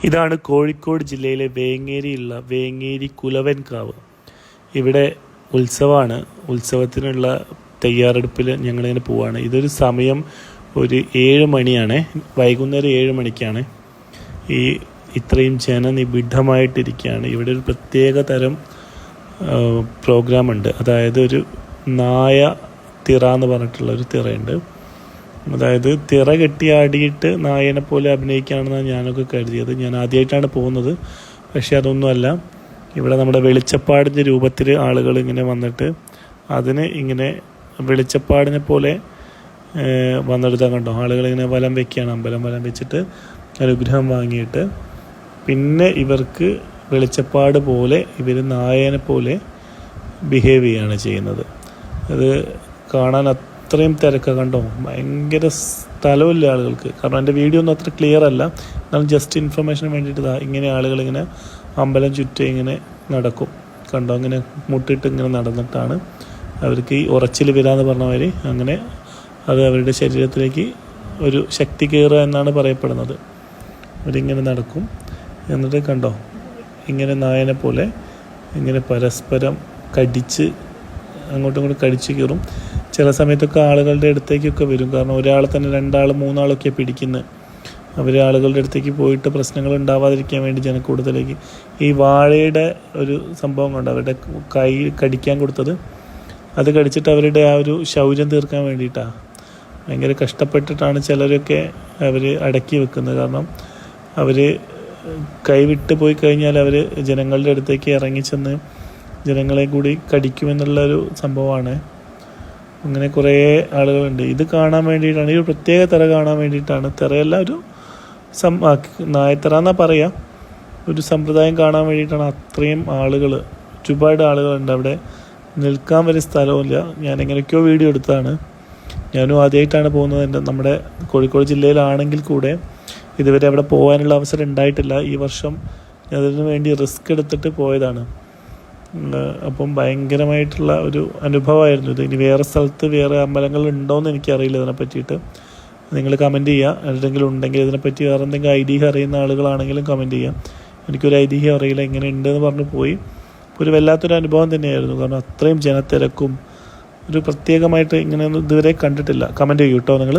ഇതാണ് കോഴിക്കോട് ജില്ലയിലെ വേങ്ങേരിയുള്ള വേങ്ങേരി കുലവൻകാവ്. ഇവിടെ ഉത്സവമാണ്. ഉത്സവത്തിനുള്ള തയ്യാറെടുപ്പിൽ ഞങ്ങളിങ്ങനെ പോവുകയാണ്. ഇതൊരു സമയം ഒരു 7 മണിയാണ്, വൈകുന്നേരം 7 മണിക്കാണ്. ഇത്രയും ജനനിബിഡമായിട്ടിരിക്കുകയാണ്. ഇവിടെ ഒരു പ്രത്യേക തരം പ്രോഗ്രാമുണ്ട്. അതായത് ഒരു നായ തിറ എന്ന് പറഞ്ഞിട്ടുള്ളൊരു തിറയുണ്ട്. അതായത് തിറ കെട്ടിയാടിയിട്ട് നായനെ പോലെ അഭിനയിക്കുകയാണെന്നാണ് ഞാനൊക്കെ കരുതിയത്. ഞാൻ ആദ്യമായിട്ടാണ് പോകുന്നത്. പക്ഷേ അതൊന്നുമല്ല. ഇവിടെ നമ്മുടെ വെളിച്ചപ്പാടിൻ്റെ രൂപത്തിൽ ആളുകൾ ഇങ്ങനെ വന്നിട്ട് അതിന് ഇങ്ങനെ വെളിച്ചപ്പാടിനെ പോലെ വന്നെടുത്താൽ കണ്ടോ, ആളുകളിങ്ങനെ വലം വയ്ക്കുകയാണ്. അമ്പലം വലം വെച്ചിട്ട് അനുഗ്രഹം വാങ്ങിയിട്ട് പിന്നെ ഇവർക്ക് വെളിച്ചപ്പാട് പോലെ ഇവർ നായനെ പോലെ ബിഹേവ് ചെയ്യുകയാണ് ചെയ്യുന്നത്. അത് കാണാൻ അത്രയും തിരക്ക് കണ്ടോ, ഭയങ്കര സ്ഥലമില്ല ആളുകൾക്ക്. കാരണം എൻ്റെ വീഡിയോ ഒന്നും അത്ര ക്ലിയർ അല്ല, എന്നാലും ജസ്റ്റ് ഇൻഫർമേഷന് വേണ്ടിയിട്ട് ഇങ്ങനെ ആളുകളിങ്ങനെ അമ്പലം ചുറ്റും ഇങ്ങനെ നടക്കും കണ്ടോ. അങ്ങനെ മുട്ടിട്ട് ഇങ്ങനെ നടന്നിട്ടാണ് അവർക്ക് ഈ ഉറച്ചിൽ വരാമെന്ന് പറഞ്ഞവർ അങ്ങനെ അത് അവരുടെ ശരീരത്തിലേക്ക് ഒരു ശക്തി കയറുക എന്നാണ് പറയപ്പെടുന്നത്. അവരിങ്ങനെ നടക്കും. എന്നിട്ട് കണ്ടോ ഇങ്ങനെ നായനെ പോലെ ഇങ്ങനെ പരസ്പരം കടിച്ച് അങ്ങോട്ടും ഇങ്ങോട്ടും കടിച്ച് കയറും. ചില സമയത്തൊക്കെ ആളുകളുടെ അടുത്തേക്കൊക്കെ വരും. കാരണം ഒരാളെ തന്നെ 2 ആൾ 3 ആളൊക്കെ പിടിക്കുന്നത്. അവർ ആളുകളുടെ അടുത്തേക്ക് പോയിട്ട് പ്രശ്നങ്ങൾ ഉണ്ടാവാതിരിക്കാൻ വേണ്ടി ജനക്കൂട്ടത്തിലേക്ക് ഈ വാഴയുടെ ഒരു സംഭവം കൊണ്ട് അവരുടെ കൈ കടിക്കാൻ കൊടുത്തത്, അത് കടിച്ചിട്ട് അവരുടെ ആ ഒരു ശൗര്യം തീർക്കാൻ വേണ്ടിയിട്ടാണ്. ഭയങ്കര കഷ്ടപ്പെട്ടിട്ടാണ് ചിലരൊക്കെ അവർ അടക്കി വെക്കുന്നത്. കാരണം അവർ കൈവിട്ട് പോയി കഴിഞ്ഞാൽ അവർ ജനങ്ങളുടെ അടുത്തേക്ക് ഇറങ്ങിച്ചെന്ന് ജനങ്ങളെ കൂടി കടിക്കുമെന്നുള്ളൊരു സംഭവമാണ്. അങ്ങനെ കുറേ ആളുകളുണ്ട്. ഇത് കാണാൻ വേണ്ടിയിട്ടാണ്, ഈ ഒരു പ്രത്യേക തിറ കാണാൻ വേണ്ടിയിട്ടാണ്. തിറയല്ല, ഒരു നായത്തിറ എന്നാ പറയാം. ഒരു സമ്പ്രദായം കാണാൻ വേണ്ടിയിട്ടാണ് അത്രയും ആളുകൾ, ഒരുപാട് ആളുകളുണ്ട്. അവിടെ നിൽക്കാൻ വരെ സ്ഥലമില്ല. ഞാൻ എങ്ങനെയൊക്കെയോ വീഡിയോ എടുത്തതാണ്. ഞാനും ആദ്യമായിട്ടാണ് പോകുന്നത്. നമ്മുടെ കോഴിക്കോട് ജില്ലയിലാണെങ്കിൽ കൂടെ ഇതുവരെ അവിടെ പോകാനുള്ള അവസരം ഉണ്ടായിട്ടില്ല. ഈ വർഷം അതിനു വേണ്ടി റിസ്ക് എടുത്തിട്ട് പോയതാണ്. അപ്പം ഭയങ്കരമായിട്ടുള്ള ഒരു അനുഭവമായിരുന്നു ഇത്. ഇനി വേറെ സ്ഥലത്ത് വേറെ അമ്പലങ്ങൾ ഉണ്ടോയെന്ന് എനിക്കറിയില്ല. ഇതിനെ പറ്റിയിട്ട് നിങ്ങൾ കമൻറ്റ് ചെയ്യുക. എന്തെങ്കിലും ഉണ്ടെങ്കിൽ ഇതിനെപ്പറ്റി വേറെ എന്തെങ്കിലും ഐതിഹ്യം അറിയുന്ന ആളുകളാണെങ്കിലും കമൻറ്റ് ചെയ്യാം. എനിക്കൊരു ഐതിഹ്യം അറിയില്ല, ഇങ്ങനെ ഉണ്ടെന്ന് പറഞ്ഞ് പോയി. ഒരു വല്ലാത്തൊരു അനുഭവം തന്നെയായിരുന്നു. കാരണം അത്രയും ജനത്തിരക്കും ഒരു പ്രത്യേകമായിട്ട് ഇങ്ങനെയൊന്നും ഇതുവരെ കണ്ടിട്ടില്ല. കമൻറ്റ് ചെയ്യൂ കേട്ടോ നിങ്ങൾ.